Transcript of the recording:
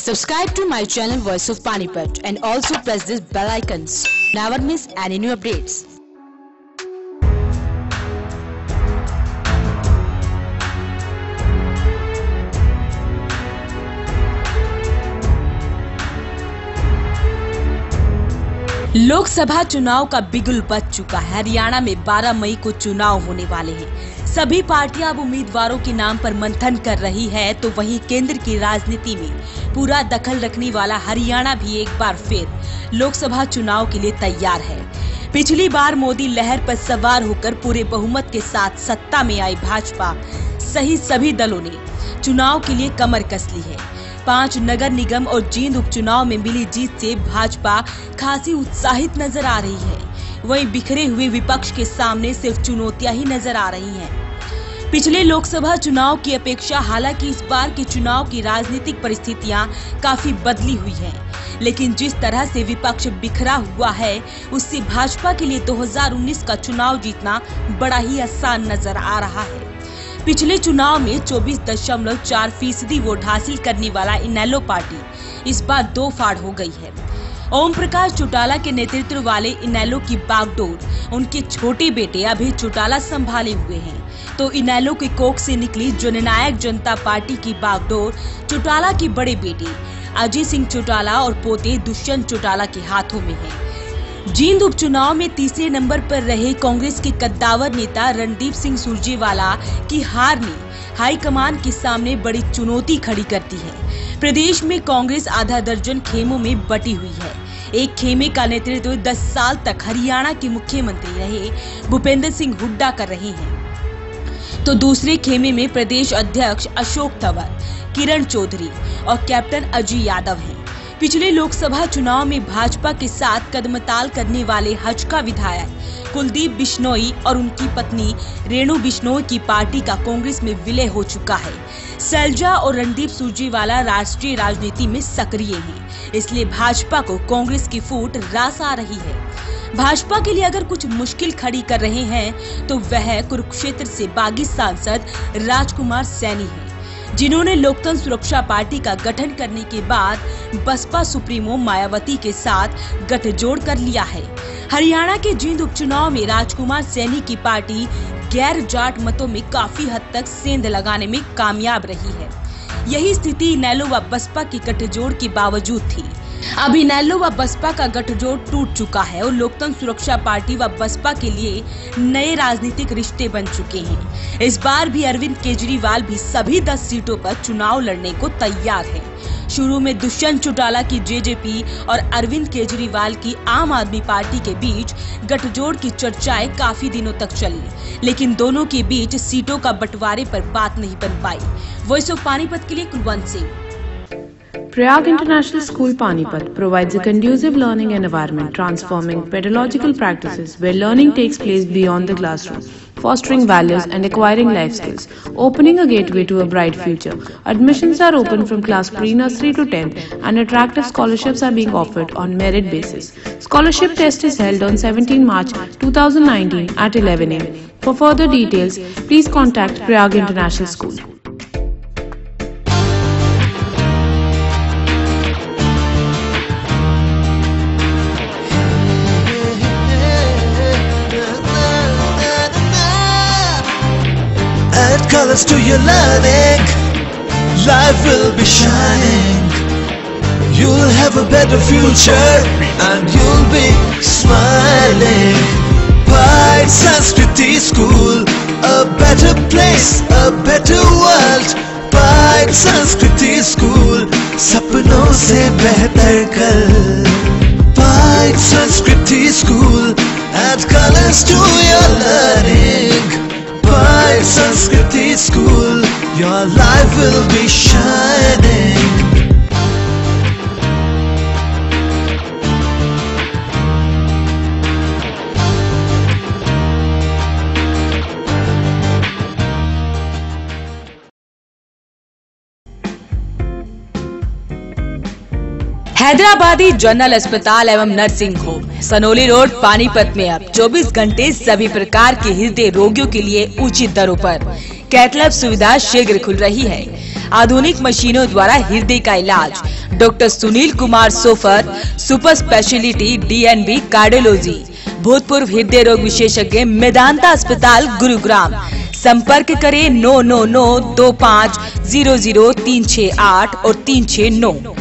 Subscribe to my channel Voice of Panipat and also press this bell icons. Never miss any new updates. Lok Sabha चुनाव का बिगुल बज चुका है। हरियाणा में 12 मई को चुनाव होने वाले हैं। सभी पार्टियां अब उम्मीदवारों के नाम पर मंथन कर रही है, तो वहीं केंद्र की राजनीति में पूरा दखल रखने वाला हरियाणा भी एक बार फिर लोकसभा चुनाव के लिए तैयार है। पिछली बार मोदी लहर पर सवार होकर पूरे बहुमत के साथ सत्ता में आई भाजपा सहित सभी दलों ने चुनाव के लिए कमर कस ली है। 5 नगर निगम और जींद उपचुनाव में मिली जीत से भाजपा खासी उत्साहित नजर आ रही है। वहीं बिखरे हुए विपक्ष के सामने सिर्फ चुनौतियां ही नजर आ रही हैं। पिछले लोकसभा चुनाव की अपेक्षा हालांकि इस बार के चुनाव की राजनीतिक परिस्थितियां काफी बदली हुई हैं, लेकिन जिस तरह से विपक्ष बिखरा हुआ है उससे भाजपा के लिए 2019 का चुनाव जीतना बड़ा ही आसान नजर आ रहा है। पिछले चुनाव में 24.4% वोट हासिल करने वाला इनेलो पार्टी इस बार 2 फाड़ हो गई है। ओम प्रकाश चौटाला के नेतृत्व वाले इनेलो की बागडोर उनके छोटे बेटे अभय चौटाला संभाले हुए हैं, तो इनेलो के कोख से निकली जननायक जनता पार्टी की बागडोर चौटाला के बड़े बेटे अजय सिंह चौटाला और पोते दुष्यंत चौटाला के हाथों में है। जींद उपचुनाव में तीसरे नंबर पर रहे कांग्रेस के कद्दावर नेता रणदीप सिंह सुरजेवाला की हार ने हाईकमान के सामने बड़ी चुनौती खड़ी करती है। प्रदेश में कांग्रेस आधा दर्जन खेमों में बटी हुई है। एक खेमे का नेतृत्व 10 साल तक हरियाणा के मुख्यमंत्री रहे भूपेंद्र सिंह हुड्डा कर रहे हैं, तो दूसरे खेमे में प्रदेश अध्यक्ष अशोक तंवर, किरण चौधरी और कैप्टन अजय यादव हैं। पिछले लोकसभा चुनाव में भाजपा के साथ कदमताल करने वाले हजका विधायक कुलदीप बिश्नोई और उनकी पत्नी रेणु बिश्नोई की पार्टी का कांग्रेस में विलय हो चुका है। सैलजा और रणदीप सुरजेवाला राष्ट्रीय राजनीति में सक्रिय हैं, इसलिए भाजपा को कांग्रेस की फूट रास आ रही है। भाजपा के लिए अगर कुछ मुश्किल खड़ी कर रहे हैं तो वह कुरुक्षेत्र से बागी सांसद राजकुमार सैनी है, जिन्होंने लोकतंत्र सुरक्षा पार्टी का गठन करने के बाद बसपा सुप्रीमो मायावती के साथ गठजोड़ कर लिया है। हरियाणा के जींद उपचुनाव में राजकुमार सैनी की पार्टी गैर जाट मतों में काफी हद तक सेंध लगाने में कामयाब रही है। यही स्थिति इनेलो व बसपा की गठजोड़ के बावजूद थी। अब इनेलो व बसपा का गठजोड़ टूट चुका है और लोकतंत्र सुरक्षा पार्टी व बसपा के लिए नए राजनीतिक रिश्ते बन चुके हैं। इस बार भी अरविंद केजरीवाल भी सभी 10 सीटों पर चुनाव लड़ने को तैयार है। शुरू में दुष्यंत चौटाला की जेजेपी और अरविंद केजरीवाल की आम आदमी पार्टी के बीच गठजोड़ की चर्चाएं काफी दिनों तक चली, लेकिन दोनों के बीच सीटों का बंटवारे पर बात नहीं बन पाई। वॉइस ऑफ पानीपत के लिए Kulwant Singh. Prayag International School Panipat provides a conducive learning environment, transforming pedagogical practices where learning takes place beyond the classroom, fostering values and acquiring life skills, opening a gateway to a bright future. Admissions are open from class pre-nursery to 10th, and attractive scholarships are being offered on merit basis. Scholarship test is held on 17 March 2019 at 11 am. For further details, please contact Prayag International School. Add colors to your learning, life will be shining. You'll have a better future and you'll be smiling. Pride Sanskriti School, a better place, a better world. Pride Sanskriti School, सपनों से बेहतर कल. Pride Sanskriti School, add colors to your learning. Pride Sanskriti School, your life will be shining. Hyderabadi general अस्पताल एवं nursing home Sanauli road Panipat में अब 24 घंटे सभी प्रकार के हृदय रोगियों के लिए उचित दरों पर कैथ लैब सुविधा शीघ्र खुल रही है। आधुनिक मशीनों द्वारा हृदय का इलाज। Doctor Sunil Kumar so far, super speciality DNB cardiology, भूतपूर्व हृदय रोग विशेषज्ञ, मेदांता अस्पताल, गुरुग्राम। संपर्क करें 9992500 368 और 369।